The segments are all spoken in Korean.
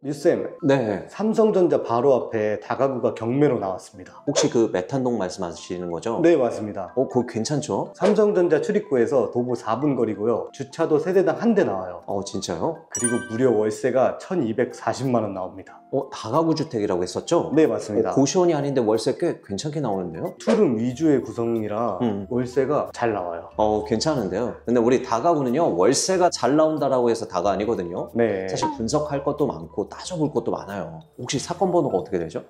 뉴쌤, 네. 삼성전자 바로 앞에 다가구가 경매로 나왔습니다. 혹시 그 메탄동 말씀하시는 거죠? 네, 맞습니다. 그거 괜찮죠? 삼성전자 출입구에서 도보 4분 거리고요. 주차도 세대당 한 대 나와요. 진짜요? 그리고 무려 월세가 1240만 원 나옵니다. 다가구 주택이라고 했었죠? 네, 맞습니다. 고시원이 아닌데 월세 꽤 괜찮게 나오는데요? 투룸 위주의 구성이라 월세가 잘 나와요. 괜찮은데요? 근데 우리 다가구는요, 월세가 잘 나온다라고 해서 다가 아니거든요? 네. 사실 분석할 것도 많고 따져볼 것도 많아요. 혹시 사건 번호가 어떻게 되죠?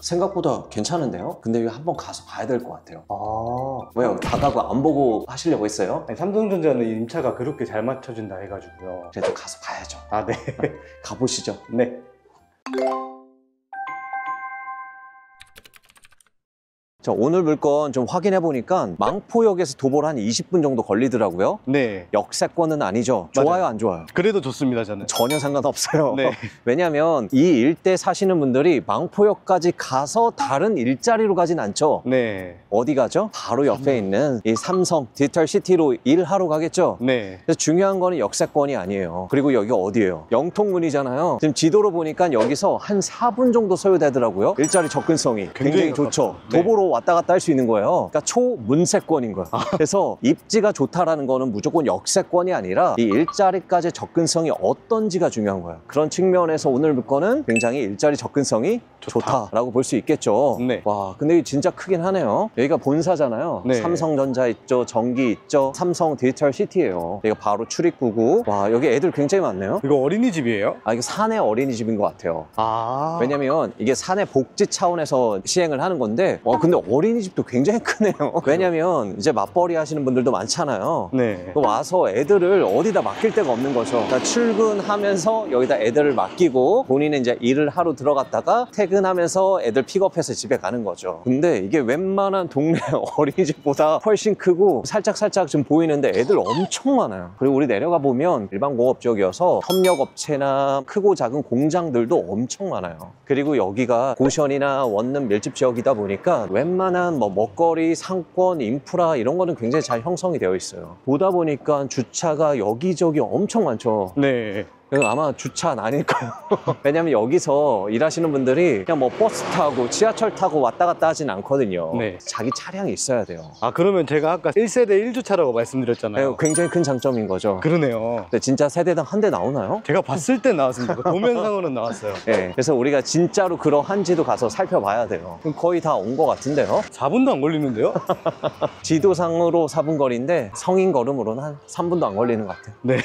생각보다 괜찮은데요? 근데 이거 한번 가서 봐야 될 것 같아요. 왜요? 다가구 안 보고 하시려고 했어요? 아니, 삼성전자는 임차가 그렇게 잘 맞춰준다 해가지고요. 그래도 가서 봐야죠. 아, 네. 가보시죠. 네. 자, 오늘 물건 좀 확인해 보니까 망포역에서 도보를 한 20분 정도 걸리더라고요. 네. 역세권은 아니죠. 맞아요. 좋아요, 안 좋아요? 그래도 좋습니다, 저는. 전혀 상관없어요. 네. 왜냐하면 이 일대 사시는 분들이 망포역까지 가서 다른 일자리로 가진 않죠. 네. 어디 가죠? 바로 옆에 있는 이 삼성 디지털시티로 일하러 가겠죠. 네. 그래서 중요한 거는 역세권이 아니에요. 그리고 여기가 어디예요? 영통문이잖아요. 지금 지도로 보니까 여기서 한 4분 정도 소요되더라고요. 일자리 접근성이 굉장히 좋죠. 네. 도보로 왔다 갔다 할 수 있는 거예요. 그러니까 초문세권인 거예요. 그래서 입지가 좋다라는 거는 무조건 역세권이 아니라 이 일자리까지 접근성이 어떤지가 중요한 거예요. 그런 측면에서 오늘 물건은 굉장히 일자리 접근성이 좋다라고 볼 수 있겠죠. 네. 와, 근데 이게 진짜 크긴 하네요. 여기가 본사잖아요. 네. 삼성전자 있죠, 전기 있죠, 삼성 디지털시티예요. 여기가 바로 출입구고, 와, 여기 애들 굉장히 많네요. 이거 어린이집이에요? 이게 사내 어린이집인 것 같아요. 왜냐면 왜냐면 이게 사내 복지 차원에서 시행을 하는 건데, 근데 어린이집도 굉장히 크네요. 왜냐면 이제 맞벌이 하시는 분들도 많잖아요. 네. 와서 애들을 어디다 맡길 데가 없는 거죠. 그러니까 출근하면서 여기다 애들을 맡기고 본인은 이제 일을 하러 들어갔다가 퇴근하면서 애들 픽업해서 집에 가는 거죠. 근데 이게 웬만한 동네 어린이집보다 훨씬 크고 살짝살짝 좀 보이는데 애들 엄청 많아요. 그리고 우리 내려가 보면 일반 공업 지역이어서 협력업체나 크고 작은 공장들도 엄청 많아요. 그리고 여기가 고시원이나 원룸 밀집 지역이다 보니까 웬만한 뭐 먹거리, 상권, 인프라 이런 거는 굉장히 잘 형성이 되어 있어요. 보다 보니까 주차가 여기저기 엄청 많죠. 네. 이거 아마 주차 아닐 거예요. 왜냐면 여기서 일하시는 분들이 그냥 뭐 버스 타고 지하철 타고 왔다 갔다 하진 않거든요. 네. 자기 차량이 있어야 돼요. 그러면 제가 아까 1세대 1주차라고 말씀드렸잖아요. 굉장히 큰 장점인 거죠. 그러네요. 근데 진짜 세대당 한 대 나오나요? 제가 봤을 때 나왔습니다. 도면상으로는 나왔어요. 네. 그래서 우리가 진짜로 그러한지도 가서 살펴봐야 돼요. 그럼 거의 다 온 것 같은데요? 4분도 안 걸리는데요? 지도상으로 4분 거리인데 성인 걸음으로는 한 3분도 안 걸리는 것 같아요. 네.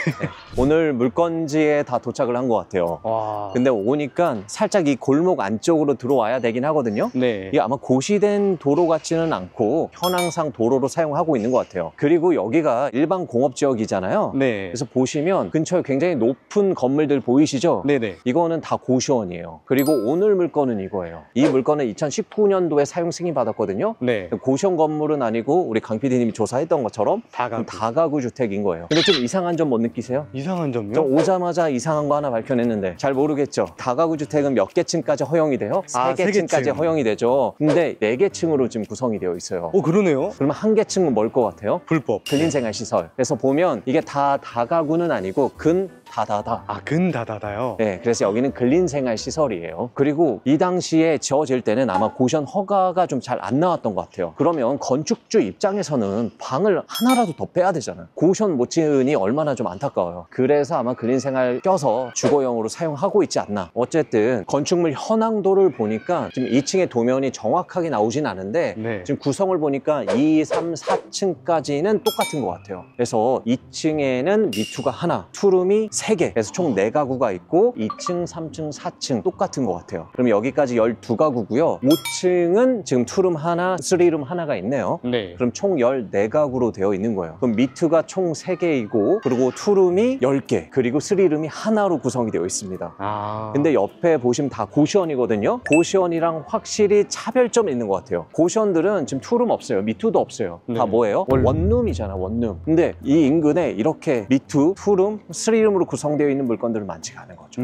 오늘 물건지에 다 도착을 한 것 같아요. 와. 근데 오니까 살짝 이 골목 안쪽으로 들어와야 되긴 하거든요. 네. 이게 아마 고시된 도로 같지는 않고 현황상 도로로 사용하고 있는 것 같아요. 그리고 여기가 일반 공업지역이잖아요. 네. 그래서 보시면 근처에 굉장히 높은 건물들 보이시죠? 네네. 이거는 다 고시원이에요. 그리고 오늘 물건은 이거예요. 이 물건은 2019년도에 사용 승인 받았거든요. 네. 고시원 건물은 아니고 우리 강 PD님이 조사했던 것처럼 다가구. 다가구 주택인 거예요. 근데 좀 이상한 점 못 느끼세요? 이상한 저 점요? 오자마자 이상한 거 하나 발견했는데 잘 모르겠죠. 다가구 주택은 몇 개층까지 허용이 돼요? 세 3개층까지 개층. 허용이 되죠. 근데 4개층으로 지금 구성이 되어 있어요. 그러네요. 그러면 한 개층은 뭘 것 같아요? 불법. 근린생활시설. 그래서 보면 이게 다 다가구는 아니고 근다다다. 근다다다요? 네, 그래서 여기는 근린생활시설이에요. 그리고 이 당시에 지어질 때는 아마 고시원 허가가 좀 잘 안 나왔던 것 같아요. 그러면 건축주 입장에서는 방을 하나라도 더 빼야 되잖아요. 고시원 못 지으니 얼마나 좀 안타까워요. 그래서 아마 근린생활 껴서 주거용으로 사용하고 있지 않나. 어쨌든 건축물 현황도를 보니까 지금 2층의 도면이 정확하게 나오진 않은데 네. 지금 구성을 보니까 2, 3, 4층까지는 똑같은 것 같아요. 그래서 2층에는 미투가 하나, 투룸이 3개, 그래서 총 4가구가 있고 2층, 3층, 4층 똑같은 것 같아요. 그럼 여기까지 12가구고요. 5층은 지금 투룸 하나, 3룸 하나가 있네요. 네. 그럼 총 14가구로 되어 있는 거예요. 그럼 미투가 총 3개이고 그리고 투룸이 10개, 그리고 3룸이 하나로 구성이 되어 있습니다. 근데 옆에 보시면 다 고시원이거든요. 고시원이랑 확실히 차별점이 있는 것 같아요. 고시원들은 지금 투룸 없어요. 미투도 없어요. 네. 다 뭐예요? 원룸이잖아, 원룸. 근데 이 인근에 이렇게 미투, 투룸, 3룸으로 구성되어 있는 물건들은 많지가 않은 거죠.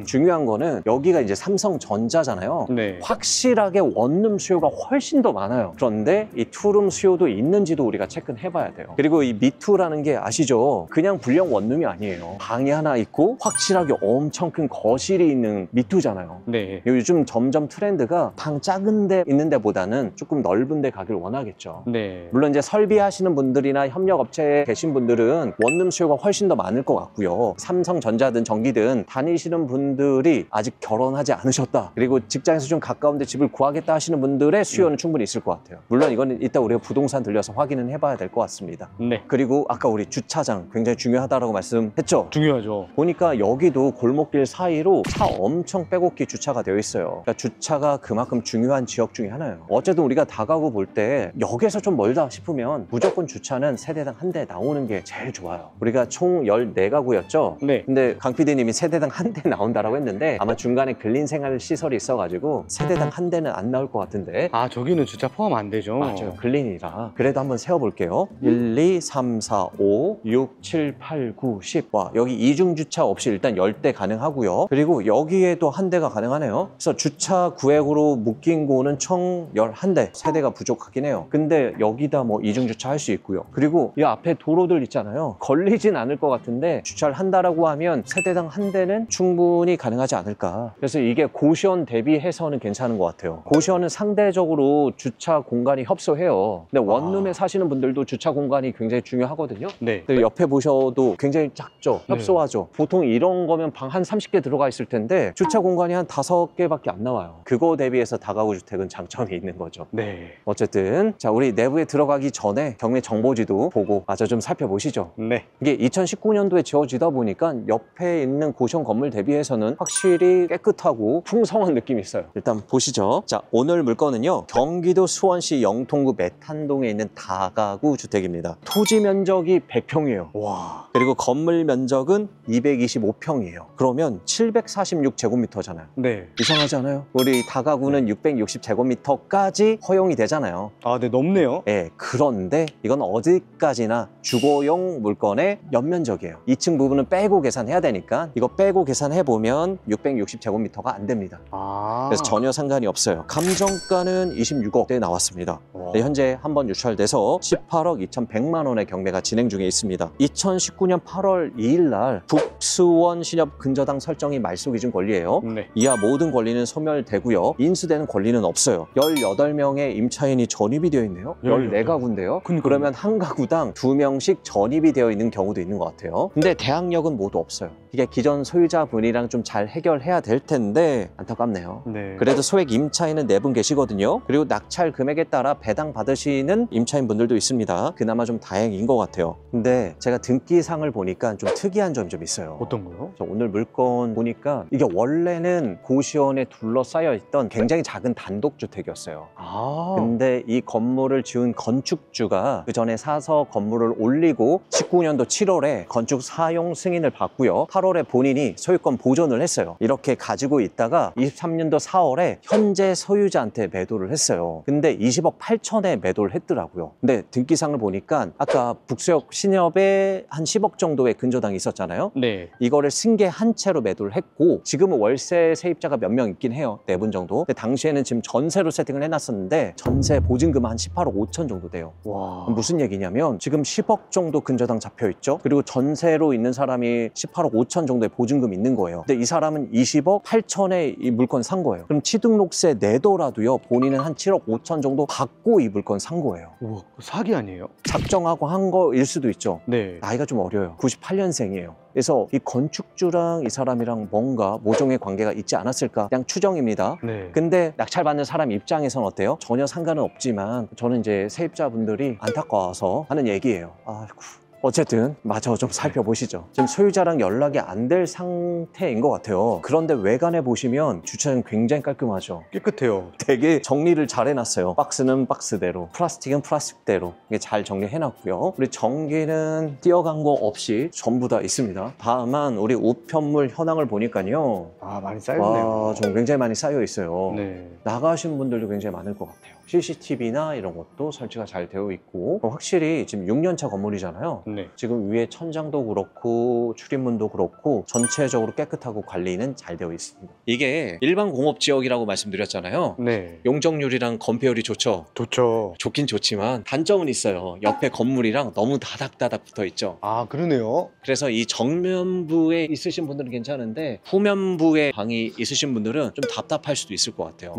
중요한 거는 여기가 이제 삼성전자잖아요. 네. 확실하게 원룸 수요가 훨씬 더 많아요. 그런데 이 투룸 수요도 있는지도 우리가 체크는 해봐야 돼요. 그리고 이 미투라는 게 아시죠? 그냥 불량 원룸이 아니에요. 방이 하나 있고 확실하게 엄청 큰 거실이 있는 미투잖아요. 네. 요즘 점점 트렌드가 방 작은 데 있는 데보다는 조금 넓은 데 가길 원하겠죠. 네. 물론 이제 설비하시는 분들이나 협력업체에 계신 분들은 원룸 수요가 훨씬 더 많을 것 같고요. 삼성전자든 전기든 다니시는 분들이 아직 결혼하지 않으셨다, 그리고 직장에서 좀 가까운데 집을 구하겠다 하시는 분들의 수요는 충분히 있을 것 같아요. 물론 이거는 이따 우리가 부동산 들려서 확인은 해봐야 될 것 같습니다. 네. 그리고 아까 우리 주차장 굉장히 중요하다고 말씀했죠? 중요하죠. 보니까 여기도 골목길 사이로 차 엄청 빼곡히 주차가 되어 있어요. 그러니까 주차가 그만큼 중요한 지역 중에 하나예요. 어쨌든 우리가 다가구 볼 때 역에서 좀 멀다 싶으면 무조건 주차는 세대당 한 대 나오는 게 제일 좋아요. 우리가 총 14가구였죠? 네. 근데 강 PD님이 세대당 한 대 나온다라고 했는데 아마 중간에 근린생활 시설이 있어가지고 세대당 한 대는 안 나올 것 같은데. 아, 저기는 주차 포함 안 되죠? 맞아요. 근린이라. 그래도 한번 세어볼게요. 1, 2, 3, 4, 5, 6, 7, 8, 9, 10. 와, 여기 이중주차 없이 일단 10대 가능하고요. 그리고 여기에도 한 대가 가능하네요. 그래서 주차 구획으로 묶인 곳은 총 11대. 세대가 부족하긴 해요. 근데 여기다 뭐 이중주차 할 수 있고요. 그리고 이 앞에 도로들 있잖아요. 걸리진 않을 것 같은데 주차를 한다라고 하면 세대당 한 대는 충분히 가능하지 않을까. 그래서 이게 고시원 대비해서는 괜찮은 것 같아요. 고시원은 상대적으로 주차 공간이 협소해요. 근데 원룸에 사시는 분들도 주차 공간이 굉장히 중요하거든요. 네. 근데 옆에 보셔도 굉장히 작죠? 네. 협소하죠? 보통 이런 거면 방 한 30개 들어가 있을 텐데 주차 공간이 한 5개밖에 안 나와요. 그거 대비해서 다가구 주택은 장점이 있는 거죠. 네. 어쨌든 자, 우리 내부에 들어가기 전에 경매 정보지도 보고 마저 좀 살펴보시죠. 네. 이게 2019년도에 지어지다 보니까 옆에 있는 고시원 건물 대비해서는 확실히 깨끗하고 풍성한 느낌이 있어요. 일단 보시죠. 자, 오늘 물건은요, 경기도 수원시 영통구 메탄동에 있는 다가구 주택입니다. 토지 면적이 100평이에요. 와. 그리고 건물 면적은 225평이에요. 그러면 746제곱미터잖아요. 네. 이상하지 않아요? 우리 다가구는 660제곱미터까지 허용이 되잖아요. 아, 네, 넓네요. 네, 그런데 이건 어디까지나 주거용 물건의 연면적이에요. 2층 부분은 빼고 계산해야 되니까 이거 빼고 계산해보면 660제곱미터가 안 됩니다. 아. 그래서 전혀 상관이 없어요. 감정가는 26억대 나왔습니다. 네, 현재 한번 유찰돼서 18억 2,100만 원의 경매가 진행 중에 있습니다. 2019년 8월 2일 날 북수원 신협 근저당 설정이 말소기준 권리예요. 네. 이하 모든 권리는 소멸되고요. 인수되는 권리는 없어요. 18명의 임차인이 전입이 되어 있네요. 14가구인데요. 그러면 한 가구당 2명씩 전입이 되어 있는 경우도 있는 것 같아요. 근데 대항력은 모두 없어요. 이게 기존 소유자분이랑 좀 잘 해결해야 될 텐데 안타깝네요. 네. 그래도 소액 임차인은 4분 계시거든요. 그리고 낙찰 금액에 따라 배당 받으시는 임차인 분들도 있습니다. 그나마 좀 다행인 것 같아요. 근데 제가 등기상을 보니까 좀 특이한 점이 좀 있어요. 어떤 거요? 오늘 물건 보니까 이게 원래는 고시원에 둘러싸여 있던 굉장히 작은 단독주택이었어요. 아. 근데 이 건물을 지은 건축주가 그 전에 사서 건물을 올리고 19년도 7월에 건축 사용 승인을 받고요. 8월에 본인이 소유권 보존을 했어요. 이렇게 가지고 있다가 23년도 4월에 현재 소유자한테 매도를 했어요. 근데 20억 8천에 매도를 했더라고요. 근데 등기상을 보니까 아까 북수역 신협에 한 10억 정도의 근저당이 있었잖아요. 네. 이거를 승계 한 채로 매도를 했고 지금은 월세 세입자가 몇 명 있긴 해요. 4분 정도. 근데 당시에는 지금 전세로 세팅을 해놨었는데 전세 보증금 한 18억 5천 정도 돼요. 와. 무슨 얘기냐면 지금 10억 정도 근저당 잡혀 있죠. 그리고 전세로 있는 사람이 18억 5천 정도의 보증금이 있는 거예요. 근데 이 사람은 20억 8천에 이 물건 산 거예요. 그럼 취득록세 내더라도요, 본인은 한 7억 5천 정도 받고 이 물건 산 거예요. 우와, 사기 아니에요? 작정하고 한 거일 수도 있죠. 네. 나이가 좀 어려요. 98년생이에요. 그래서 이 건축주랑 이 사람이랑 뭔가 모종의 관계가 있지 않았을까, 그냥 추정입니다. 네. 근데 낙찰받는 사람 입장에선 어때요? 전혀 상관은 없지만 저는 이제 세입자분들이 안타까워서 하는 얘기예요. 아이고. 어쨌든 마저 좀 살펴보시죠. 지금 소유자랑 연락이 안 될 상태인 것 같아요. 그런데 외관에 보시면 주차는 굉장히 깔끔하죠. 깨끗해요. 되게 정리를 잘 해놨어요. 박스는 박스대로, 플라스틱은 플라스틱대로 이게 잘 정리해놨고요. 우리 전기는 뛰어간 거 없이 전부 다 있습니다. 다만 우리 우편물 현황을 보니까요, 아, 많이 쌓였네요. 와, 좀 굉장히 많이 쌓여 있어요. 네. 나가신 분들도 굉장히 많을 것 같아요. CCTV나 이런 것도 설치가 잘 되어 있고, 확실히 지금 6년차 건물이잖아요. 네. 지금 위에 천장도 그렇고 출입문도 그렇고 전체적으로 깨끗하고 관리는 잘 되어 있습니다. 이게 일반 공업지역이라고 말씀드렸잖아요. 네. 용적률이랑 건폐율이 좋죠. 좋죠. 좋긴 좋지만 단점은 있어요. 옆에 건물이랑 너무 다닥다닥 붙어 있죠. 아, 그러네요. 그래서 이 정면부에 있으신 분들은 괜찮은데 후면부에 방이 있으신 분들은 좀 답답할 수도 있을 것 같아요.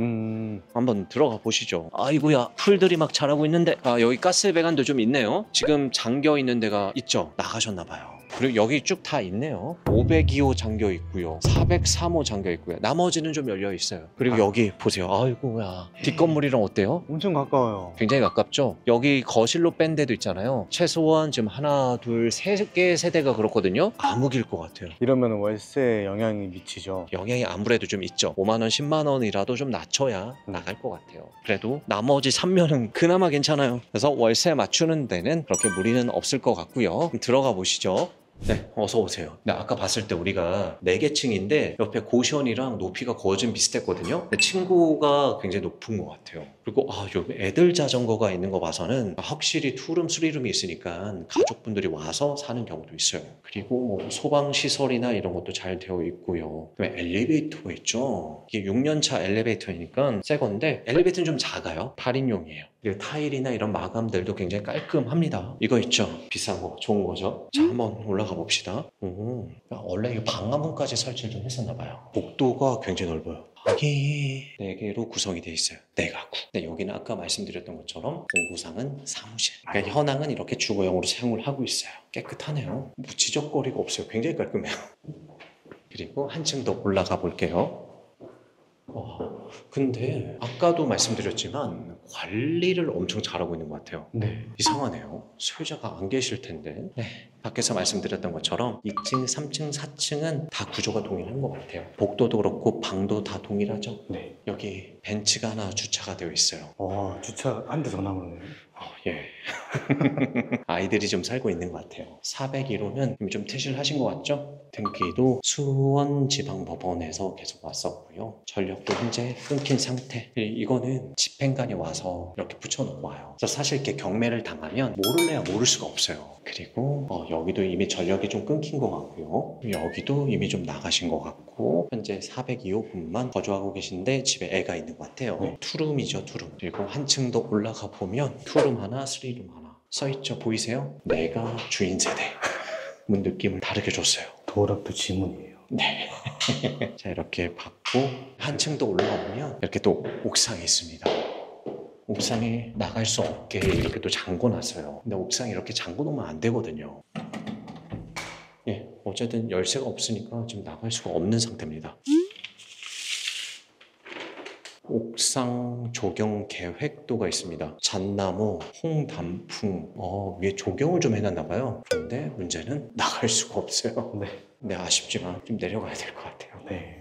한번 들어가 보시죠. 아이고야, 풀들이 막 자라고 있는데 여기 가스 배관도 좀 있네요. 지금 잠겨 있는 데가 있죠. 나가셨나 봐요. 그리고 여기 쭉 다 있네요. 502호 잠겨 있고요. 403호 잠겨 있고요. 나머지는 좀 열려 있어요. 그리고 여기 보세요. 아이고야, 뒷건물이랑 어때요? 엄청 가까워요. 굉장히 가깝죠? 여기 거실로 뺀 데도 있잖아요. 최소한 지금 하나, 둘, 세 개 세대가 그렇거든요. 암흑일 것 같아요. 이러면 월세에 영향이 미치죠. 영향이 아무래도 좀 있죠. 5만 원, 10만 원이라도 좀 낮춰야 나갈 것 같아요. 그래도 나머지 3면은 그나마 괜찮아요. 그래서 월세 맞추는 데는 그렇게 무리는 없을 것 같고요. 들어가 보시죠. 네, 어서 오세요. 네, 아까 봤을 때 우리가 4개 층인데 옆에 고시원이랑 높이가 거의 좀 비슷했거든요. 근데 층고가 굉장히 높은 것 같아요. 그리고 여기 애들 자전거가 있는 거 봐서는 확실히 투룸, 쓰리룸이 있으니까 가족분들이 와서 사는 경우도 있어요. 그리고 뭐 소방시설이나 이런 것도 잘 되어 있고요. 그다음에 엘리베이터가 있죠. 이게 6년차 엘리베이터니까 새 건데 엘리베이터는 좀 작아요. 8인용이에요. 그리고 타일이나 이런 마감들도 굉장히 깔끔합니다. 이거 있죠? 비싼 거, 좋은 거죠? 자, 한번 올라가 봅시다. 원래 이 방화문까지 설치를 좀 했었나 봐요. 복도가 굉장히 넓어요. 방이 4개로 구성이 되어 있어요. 4가구. 근데 여기는 아까 말씀드렸던 것처럼 공구상은 사무실. 그러니까 현황은 이렇게 주거용으로 사용을 하고 있어요. 깨끗하네요. 뭐 지적거리가 없어요. 굉장히 깔끔해요. 그리고 한층 더 올라가 볼게요. 근데 아까도 말씀드렸지만 관리를 엄청 잘하고 있는 것 같아요. 네. 이상하네요. 소유자가 안 계실 텐데. 네. 밖에서 말씀드렸던 것처럼 2층, 3층, 4층은 다 구조가 동일한 것 같아요. 복도도 그렇고 방도 다 동일하죠. 네. 여기 벤츠가 하나 주차가 되어 있어요. 주차 한 대 더 남았네요. 예. 아이들이 좀 살고 있는 것 같아요. 401호면 이미 좀 퇴실하신 것 같죠? 등기도 수원지방법원에서 계속 왔었고요. 전력도 현재 끊긴 상태. 이거는 집행관이 와서 이렇게 붙여놓고 와요. 그래서 사실 이렇게 경매를 당하면 모를래야 모를 수가 없어요. 그리고 여기도 이미 전력이 좀 끊긴 것 같고요. 여기도 이미 좀 나가신 것 같고 현재 402호 분만 거주하고 계신데 집에 애가 있는 것 같아요. 네. 투룸이죠, 투룸. 그리고 한층 더 올라가 보면 투룸 하나, 쓰리룸 하나 써있죠. 보이세요? 내가 주인 세대. 문 느낌을 다르게 줬어요. 도락도 지문이에요. 네. 자, 이렇게 받고 한층 더 올라가 보면 이렇게 또 옥상이 있습니다. 옥상에 나갈 수 없게 이렇게 또 잠궈놨어요. 근데 옥상에 이렇게 잠궈놓으면 안 되거든요. 예, 어쨌든 열쇠가 없으니까 지금 나갈 수가 없는 상태입니다. 옥상 조경 계획도가 있습니다. 잣나무, 홍단풍, 위에 조경을 좀 해놨나 봐요. 그런데 문제는 나갈 수가 없어요. 네. 근데 아쉽지만 좀 내려가야 될 것 같아요. 네.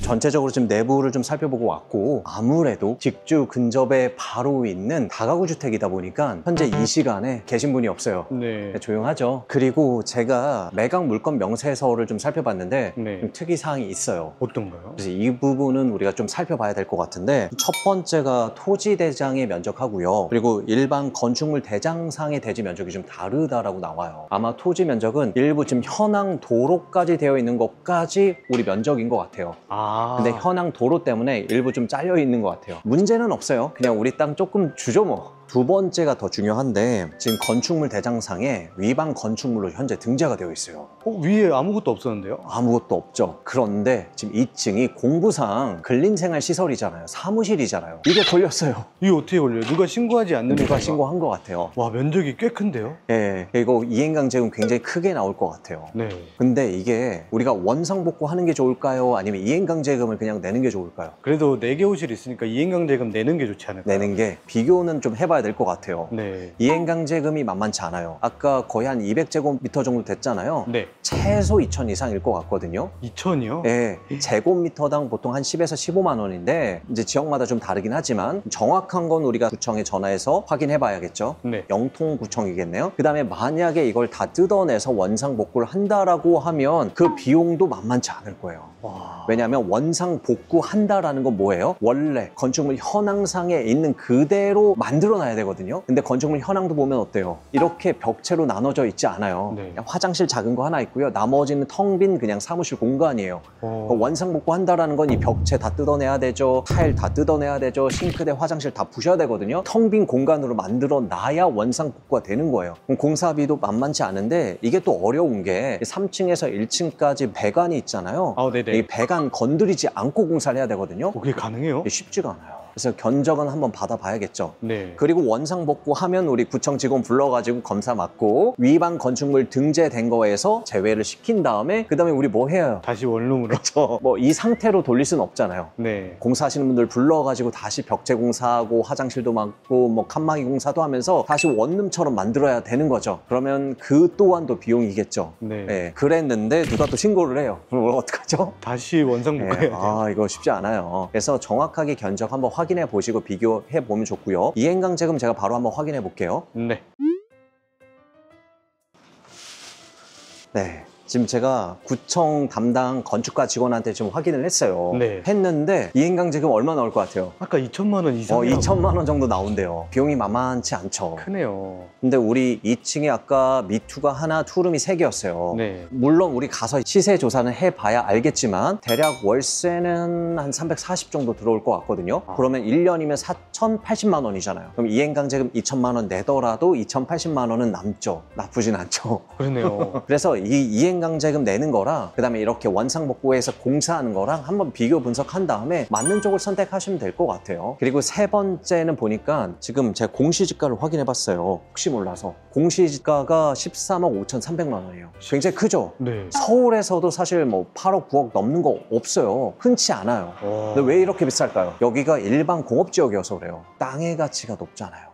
전체적으로 지금 내부를 좀 살펴보고 왔고 아무래도 직주 근접에 바로 있는 다가구 주택이다 보니까 현재 이 시간에 계신 분이 없어요. 네. 조용하죠. 그리고 제가 매각 물건 명세서를 좀 살펴봤는데 네. 좀 특이사항이 있어요. 어떤가요? 그래서 이 부분은 우리가 좀 살펴봐야 될 것 같은데 첫 번째가 토지 대장의 면적하고요. 그리고 일반 건축물 대장상의 대지 면적이 좀 다르다라고 나와요. 아마 토지 면적은 일부 지금 현황 도로까지 되어 있는 것까지 우리 면적인 것 같아요. 근데 현황 도로 때문에 일부 좀 잘려 있는 것 같아요. 문제는 없어요. 그냥 우리 땅 조금 주죠 뭐. 두 번째가 더 중요한데 지금 건축물 대장상에 위반 건축물로 현재 등재가 되어 있어요. 위에 아무것도 없었는데요? 아무것도 없죠. 그런데 지금 2층이 공부상 근린생활시설이잖아요. 사무실이잖아요. 이게 걸렸어요. 이게 어떻게 걸려요? 누가 신고하지 않는 누가 건가? 신고한 것 같아요. 와, 면적이 꽤 큰데요? 예, 이거 이행강제금 굉장히 크게 나올 것 같아요. 네. 근데 이게 우리가 원상복구하는 게 좋을까요? 아니면 이행강제금을 그냥 내는 게 좋을까요? 그래도 4개 호실 있으니까 이행강제금 내는 게 좋지 않을까요? 내는 게 비교는 좀 해봐야 될 것 같아요. 네. 이행강제금이 만만치 않아요. 아까 거의 한 200제곱미터 정도 됐잖아요. 네. 최소 2천 이상일 것 같거든요. 2천이요? 예, 제곱미터당 보통 한 10에서 15만 원인데 이제 지역마다 좀 다르긴 하지만 정확한 건 우리가 구청에 전화해서 확인해 봐야겠죠. 네. 영통구청이겠네요. 그 다음에 만약에 이걸 다 뜯어내서 원상복구를 한다라고 하면 그 비용도 만만치 않을 거예요. 와. 왜냐하면 원상복구한다라는 건 뭐예요? 원래 건축물 현황상에 있는 그대로 만들어놔야 놔야 되거든요. 근데 건축물 현황도 보면 어때요? 이렇게 벽체로 나눠져 있지 않아요. 네. 그냥 화장실 작은 거 하나 있고요. 나머지는 텅 빈 그냥 사무실 공간이에요. 원상복구 한다라는 건 이 벽체 다 뜯어내야 되죠. 타일 다 뜯어내야 되죠. 싱크대, 화장실 다 부셔야 되거든요. 텅 빈 공간으로 만들어 놔야 원상복구가 되는 거예요. 그럼 공사비도 만만치 않은데 이게 또 어려운 게 3층에서 1층까지 배관이 있잖아요. 네네. 이 배관 건드리지 않고 공사를 해야 되거든요. 그게 가능해요? 이게 쉽지가 않아요. 그래서 견적은 한번 받아봐야겠죠. 네. 그리고 원상복구하면 우리 구청 직원 불러가지고 검사 맡고 위반 건축물 등재된 거에서 제외를 시킨 다음에 그 다음에 우리 뭐 해요? 다시 원룸으로. 그렇죠. 뭐 이 상태로 돌릴 수는 없잖아요. 네. 공사하시는 분들 불러가지고 다시 벽체 공사하고 화장실도 막고 뭐 칸막이 공사도 하면서 다시 원룸처럼 만들어야 되는 거죠. 그러면 그 또한도 비용이겠죠. 네. 네, 그랬는데 누가 또 신고를 해요. 그럼 어떡하죠? 다시 원상복구해야 돼요. 아, 이거 쉽지 않아요. 그래서 정확하게 견적 한번 확인해 보시고 비교해 보면 좋고요. 이행강제금 제가 바로 한번 확인해 볼게요. 네. 네. 지금 제가 구청 담당 건축가 직원한테 좀 확인을 했어요. 네. 했는데 이행강제금 얼마 나올 것 같아요? 아까 2천만 원 이상. 2천만 원 정도 나온대요. 비용이 만만치 않죠. 크네요. 근데 우리 2층에 아까 미투가 하나, 투룸이 3개였어요. 네. 물론 우리 가서 시세 조사는 해봐야 알겠지만 대략 월세는 한 340 정도 들어올 것 같거든요. 그러면 1년이면 4,080만 원이잖아요. 그럼 이행강제금 2천만 원 내더라도 2,080만 원은 남죠. 나쁘진 않죠. 그러네요. 그래서 이 이행강제금 내는 거랑 그다음에 이렇게 원상복구해서 공사하는 거랑 한번 비교 분석한 다음에 맞는 쪽을 선택하시면 될 것 같아요. 그리고 세 번째는 보니까 지금 제가 공시지가를 확인해 봤어요. 혹시 몰라서 공시지가가 13억 5,300만 원이에요. 굉장히 크죠? 네. 서울에서도 사실 뭐 8억 9억 넘는 거 없어요. 흔치 않아요. 근데 왜 이렇게 비쌀까요? 여기가 일반 공업지역이어서 그래요. 땅의 가치가 높잖아요.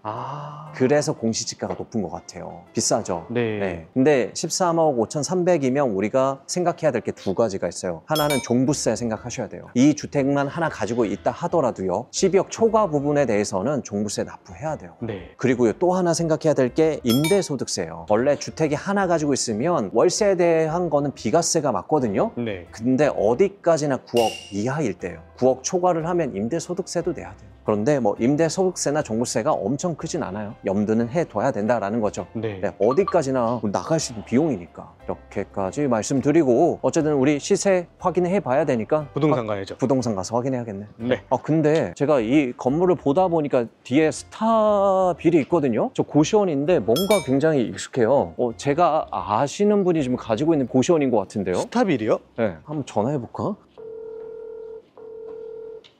그래서 공시지가가 높은 것 같아요. 비싸죠? 네. 근데 13억 5,300이면 우리가 생각해야 될 게 두 가지가 있어요. 하나는 종부세 생각하셔야 돼요. 이 주택만 하나 가지고 있다 하더라도요. 12억 초과 부분에 대해서는 종부세 납부해야 돼요. 네. 그리고 또 하나 생각해야 될 게 임대소득세예요. 원래 주택이 하나 가지고 있으면 월세에 대한 거는 비과세가 맞거든요. 네. 근데 어디까지나 9억 이하일 때예요. 9억 초과를 하면 임대소득세도 내야 돼요. 그런데 뭐 임대소득세나 종부세가 엄청 크진 않아요. 염두는 해둬야 된다라는 거죠. 네. 네, 어디까지나 나갈 수 있는 비용이니까 이렇게까지 말씀드리고 어쨌든 우리 시세 확인해 봐야 되니까 부동산 가야죠. 부동산 가서 확인해야겠네. 네. 근데 제가 이 건물을 보다 보니까 뒤에 스타빌이 있거든요. 저 고시원인데 뭔가 굉장히 익숙해요. 제가 아시는 분이 지금 가지고 있는 고시원인 것 같은데요. 스타빌이요? 네, 한번 전화해 볼까?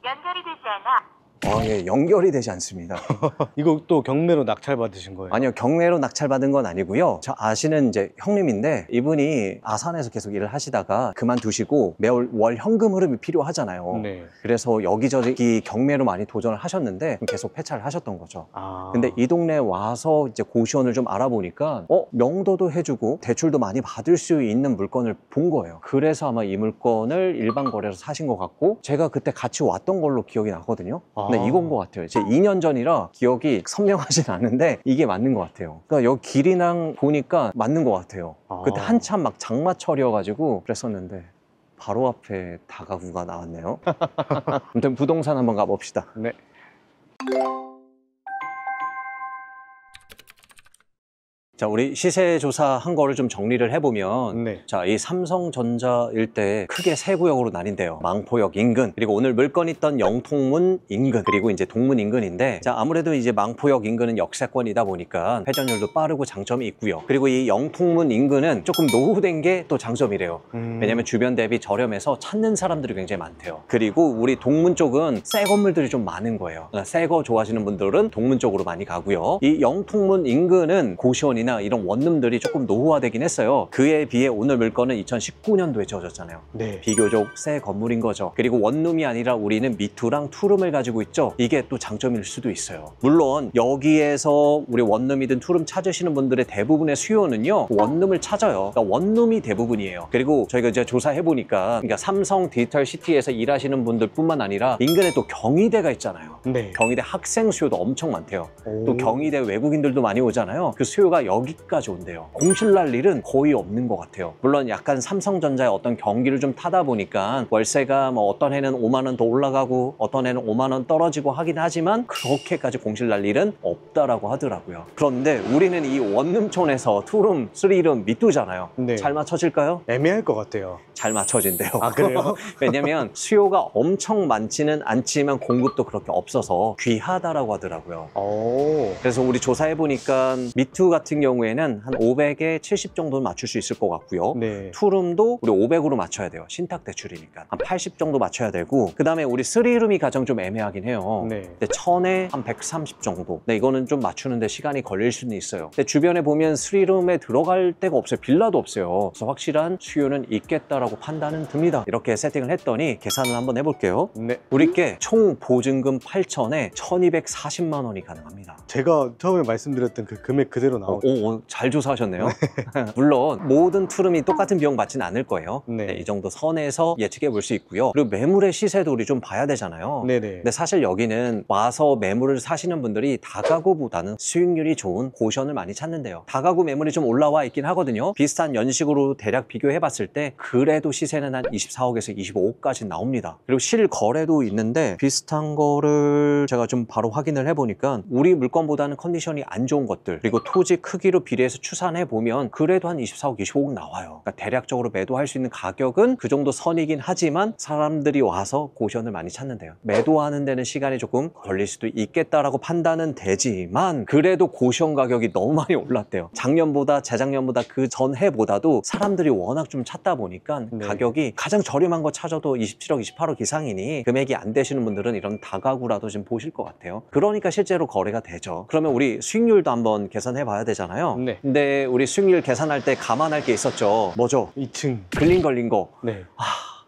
연결이 되지 않아 예, 연결이 되지 않습니다. 이거 또 경매로 낙찰 받으신 거예요? 아니요, 경매로 낙찰받은 건 아니고요. 저 아시는 이제 형님인데 이분이 아산에서 계속 일을 하시다가 그만두시고 매월 월 현금 흐름이 필요하잖아요. 네. 그래서 여기저기 경매로 많이 도전을 하셨는데 계속 폐차를 하셨던 거죠. 아. 근데 이 동네에 와서 이제 고시원을 좀 알아보니까 명도도 해주고 대출도 많이 받을 수 있는 물건을 본 거예요. 그래서 아마 이 물건을 일반 거래로 사신 것 같고 제가 그때 같이 왔던 걸로 기억이 나거든요. 근데 이건 것 같아요. 제 2년 전이라 기억이 선명하진 않은데 이게 맞는 것 같아요. 그러니까 여기 길이랑 보니까 맞는 것 같아요. 그때 한참 막 장마철이어가지고 그랬었는데 바로 앞에 다가구가 나왔네요. 아무튼 부동산 한번 가봅시다. 네. 자, 우리 시세 조사한 거를 좀 정리를 해보면 네. 자, 이 삼성전자 일대 크게 세 구역으로 나뉜대요. 망포역 인근, 그리고 오늘 물건 있던 영통문 인근, 그리고 이제 동문 인근인데 자, 아무래도 이제 망포역 인근은 역세권이다 보니까 회전율도 빠르고 장점이 있고요. 그리고 이 영통문 인근은 조금 노후된 게 또 장점이래요. 왜냐면 주변 대비 저렴해서 찾는 사람들이 굉장히 많대요. 그리고 우리 동문 쪽은 새 건물들이 좀 많은 거예요. 새 거 좋아하시는 분들은 동문 쪽으로 많이 가고요. 이 영통문 인근은 고시원이 이런 원룸들이 조금 노후화되긴 했어요. 그에 비해 오늘 물건은 2019년도에 지어졌잖아요. 네. 비교적 새 건물인 거죠. 그리고 원룸이 아니라 우리는 미투랑 투룸을 가지고 있죠. 이게 또 장점일 수도 있어요. 물론 여기에서 우리 원룸이든 투룸 찾으시는 분들의 대부분의 수요는요, 원룸을 찾아요. 그러니까 원룸이 대부분이에요. 그리고 저희가 이제 조사해보니까 그러니까 삼성 디지털 시티에서 일하시는 분들 뿐만 아니라 인근에 또 경희대가 있잖아요. 네. 경희대 학생 수요도 엄청 많대요. 오. 또 경희대 외국인들도 많이 오잖아요. 그 수요가 여기까지 온대요. 공실 날 일은 거의 없는 것 같아요. 물론 약간 삼성전자의 어떤 경기를 좀 타다 보니까 월세가 뭐 어떤 해는 5만 원 더 올라가고 어떤 해는 5만 원 떨어지고 하긴 하지만 그렇게까지 공실 날 일은 없다라고 하더라고요. 그런데 우리는 이 원룸촌에서 투룸, 쓰리룸, 미투잖아요. 네. 잘 맞춰질까요? 애매할 것 같아요. 잘 맞춰진대요. 아, 그래요? 왜냐면 수요가 엄청 많지는 않지만 공급도 그렇게 없어서 귀하다라고 하더라고요. 오. 그래서 우리 조사해보니까 미투 같은 경우에는 한 500에 70 정도는 맞출 수 있을 것 같고요. 네. 투룸도 우리 500으로 맞춰야 돼요. 신탁 대출이니까. 한 80 정도 맞춰야 되고 그 다음에 우리 쓰리룸이 가장 좀 애매하긴 해요. 네. 근데 1000에 한 130 정도. 네, 이거는 좀 맞추는데 시간이 걸릴 수는 있어요. 근데 주변에 보면 쓰리룸에 들어갈 데가 없어요. 빌라도 없어요. 그래서 확실한 수요는 있겠다라고 판단은 듭니다. 이렇게 세팅을 했더니 계산을 한번 해볼게요. 네. 우리께 총 보증금 8천에 1240만 원이 가능합니다. 제가 처음에 말씀드렸던 그 금액 그대로 나오죠. 잘 조사하셨네요. 물론 모든 투룸이 똑같은 비용 받지는 않을 거예요. 네. 네, 이 정도 선에서 예측해 볼 수 있고요. 그리고 매물의 시세도 우리 좀 봐야 되잖아요. 네네. 근데 사실 여기는 와서 매물을 사시는 분들이 다가구보다는 수익률이 좋은 고션을 많이 찾는데요. 다가구 매물이 좀 올라와 있긴 하거든요. 비슷한 연식으로 대략 비교해 봤을 때 그래도 시세는 한 24억에서 25억까지 나옵니다. 그리고 실거래도 있는데 비슷한 거를 제가 좀 바로 확인을 해보니까 우리 물건보다는 컨디션이 안 좋은 것들 그리고 토지 크기로 비례해서 추산해 보면 그래도 한 24억, 25억 나와요. 그러니까 대략적으로 매도할 수 있는 가격은 그 정도 선이긴 하지만 사람들이 와서 고션을 많이 찾는데요. 매도하는 데는 시간이 조금 걸릴 수도 있겠다라고 판단은 되지만 그래도 고션 가격이 너무 많이 올랐대요. 작년보다 재작년보다 그 전해보다도 사람들이 워낙 좀 찾다 보니까 네. 가격이 가장 저렴한 거 찾아도 27억, 28억 이상이니 금액이 안 되시는 분들은 이런 다가구라도 좀 보실 것 같아요. 그러니까 실제로 거래가 되죠. 그러면 우리 수익률도 한번 계산해 봐야 되잖아요. 네. 근데 우리 수익률 계산할 때 감안할 게 있었죠. 뭐죠? 2층. 글린 걸린 거. 네.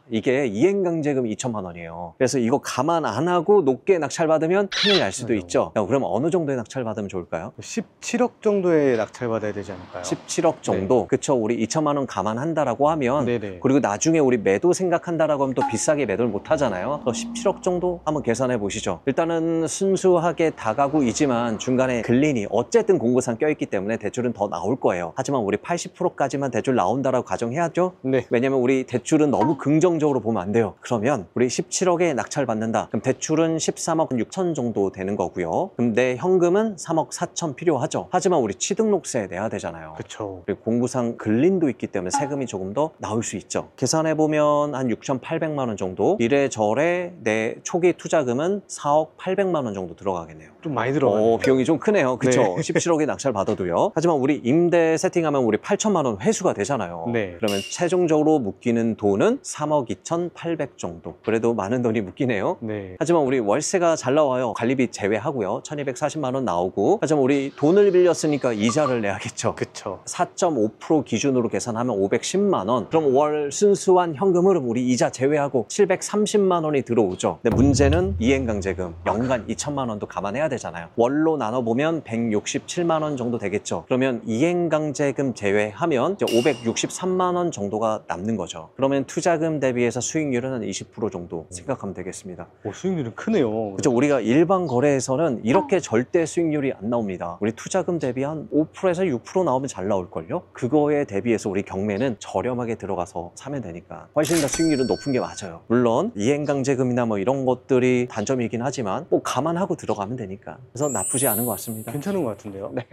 이게 이행강제금 2천만 원이에요. 그래서 이거 감안 안 하고 높게 낙찰받으면 큰일 날 수도 있죠. 그럼 어느 정도의 낙찰받으면 좋을까요? 17억 정도의 낙찰 받아야 되지 않을까요? 17억 정도? 그쵸. 우리 2천만 원 감안한다라고 하면 네네. 그리고 나중에 우리 매도 생각한다라고 하면 또 비싸게 매도를 못 하잖아요. 그래서 17억 정도 한번 계산해 보시죠. 일단은 순수하게 다가구이지만 중간에 글린이 어쨌든 공구상 껴있기 때문에 대출은 더 나올 거예요. 하지만 우리 80%까지만 대출 나온다라고 가정해야죠. 네. 왜냐면 우리 대출은 너무 긍정적으로 보면 안 돼요. 그러면 우리 17억에 낙찰 받는다. 그럼 대출은 13억 6천 정도 되는 거고요. 근데 현금은 3억 4천 필요하죠. 하지만 우리 취등록세 내야 되잖아요. 그쵸. 그리고 공구상 글린도 있기 때문에 세금이 조금 더 나올 수 있죠. 계산해보면 한 6,800만 원 정도, 이래저래 내 초기 투자금은 4억 800만 원 정도 들어가겠네요. 좀 많이 들어가네요. 비용이 좀 크네요. 그쵸? 네. 17억에 낙찰 받아도요. 하지만 우리 임대 세팅하면 우리 8천만 원 회수가 되잖아요. 네. 그러면 최종적으로 묶이는 돈은 3억 2,800 정도. 그래도 많은 돈이 묶이네요. 네. 하지만 우리 월세가 잘 나와요. 관리비 제외하고요. 1,240만 원 나오고. 하지만 우리 돈을 빌렸으니까 이자를 내야겠죠. 그쵸. 4.5% 기준으로 계산하면 510만 원. 그럼 월 순수한 현금 흐름 우리 이자 제외하고 730만 원이 들어오죠. 근데 문제는 이행강제금 연간 2천만 원도 감안해야 되잖아요. 월로 나눠보면 167만 원 정도 되겠죠. 그러면 이행강제금 제외하면 이제 563만 원 정도가 남는 거죠. 그러면 투자금 대비해서 수익률은 한 20% 정도 생각하면 되겠습니다. 수익률은 크네요. 그렇죠. 우리가 일반 거래에서는 이렇게 절대 수익률이 안 나옵니다. 우리 투자금 대비 한 5%에서 6% 나오면 잘 나올걸요? 그거에 대비해서 우리 경매는 저렴하게 들어가서 사면 되니까 훨씬 더 수익률은 높은 게 맞아요. 물론 이행강제금이나 뭐 이런 것들이 단점이긴 하지만 뭐 감안하고 들어가면 되니까. 그래서 나쁘지 않은 것 같습니다. 괜찮은 것 같은데요? 네.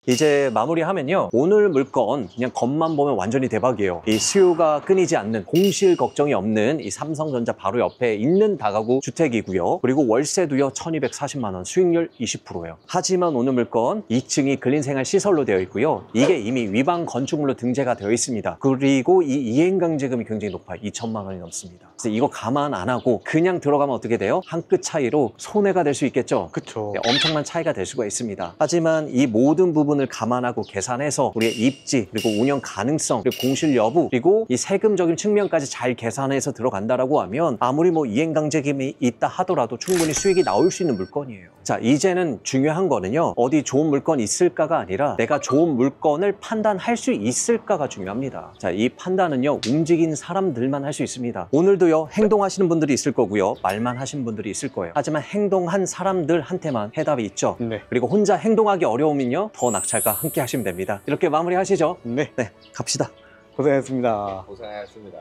이제 마무리하면요, 오늘 물건 그냥 겉만 보면 완전히 대박이에요. 이 수요가 끊이지 않는, 공실 걱정이 없는 이 삼성전자 바로 옆에 있는 다가구 주택이고요. 그리고 월세도요 1,240만 원, 수익률 20%예요. 하지만 오늘 물건 2층이 근린생활 시설로 되어 있고요. 이게 이미 위반 건축물로 등재가 되어 있습니다. 그리고 이 이행강제금이 굉장히 높아요. 2천만 원이 넘습니다. 그래서 이거 감안 안 하고 그냥 들어가면 어떻게 돼요? 한 끗 차이로 손해가 될 수 있겠죠? 그쵸. 엄청난 차이가 될 수가 있습니다. 하지만 이 모든 부분을 물건을 감안하고 계산해서 우리의 입지, 그리고 운영 가능성, 그리고 공실 여부, 그리고 이 세금적인 측면까지 잘 계산해서 들어간다라고 하면 아무리 뭐 이행강제금이 있다 하더라도 충분히 수익이 나올 수 있는 물건이에요. 자, 이제는 중요한 거는요, 어디 좋은 물건 있을까가 아니라 내가 좋은 물건을 판단할 수 있을까가 중요합니다. 자, 이 판단은요, 움직인 사람들만 할 수 있습니다. 오늘도요, 행동하시는 분들이 있을 거고요, 말만 하신 분들이 있을 거예요. 하지만 행동한 사람들한테만 해답이 있죠. 네. 그리고 혼자 행동하기 어려우면요, 더 낙찰과 함께 하시면 됩니다. 이렇게 마무리하시죠. 네. 네, 갑시다. 고생했습니다. 고생하셨습니다.